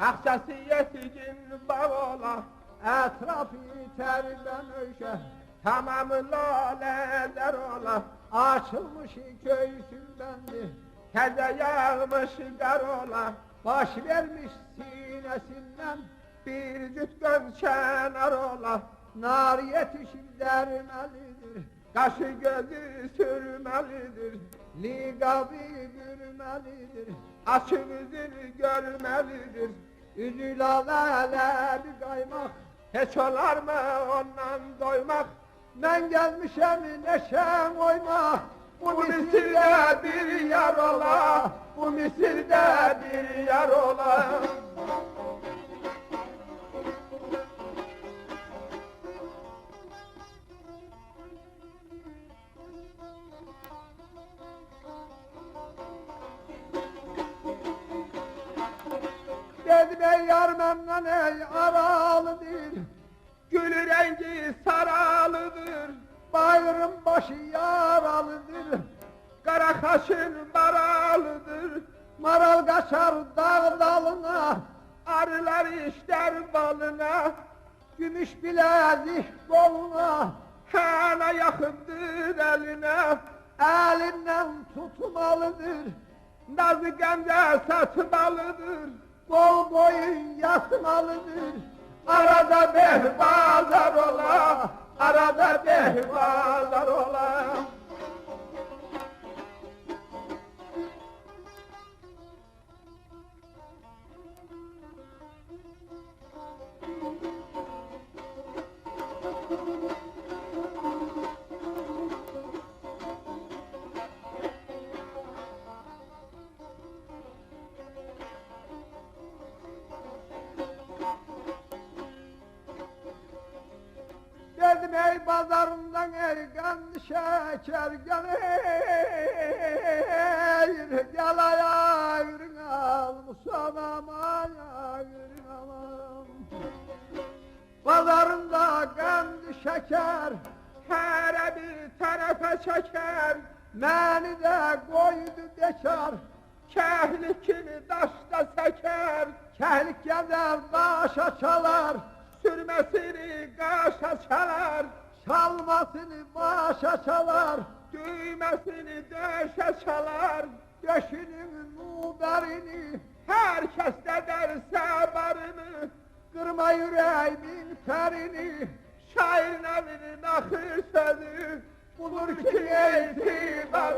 Bahçesi yesigin bağ ola, Etrafı terden öşe, tamamı laleler ola. açılmış göğsündendi, Teze yağmış kar ola, baş vermiş sinesinden, bir cüt göz kenar ola. nar yetişir dermelidir, Kaşı gözü sürmelidir, ligabı gürmelidir, açık yüzünü görmelidir. üzül alele bir kaymak, Hiç olar mı ondan doymak? ben gelmişem neşem oymak, Bu Mısır'da bir yar ola, bu Mısır'da bir yar ola. Dedim ey yar memnun ey aralıdır, Gül rengi saralıdır, bayrım başı yaralıdır, kara kaşın baralıdır. maral kaçar dağ dalına, Arılar işler balına, gümüş bilezik koluna, hana yakındır eline. elinden tutmalıdır, Nazı gamze satmalıdır, bol boyun yatmalıdır, arada behbazar ola, arada behbazar ola. dedim ey pazarından ergen şeker gelir, gel ayağını al, Musa'nam ayağını al. Pazarında kendi şeker, Her bir tarafa çeker, beni de koydu bekar, kehli kimi taşta seker. kehlik gezer başa çalar, Sürmesini kaşa çalar, çalmasını başa çalar, düğmesini döşe çalar. döşünün nuberini, Herkes de derse barını, kırma yüreğimin terini, şairin evinin ahır sözü budur ki itibar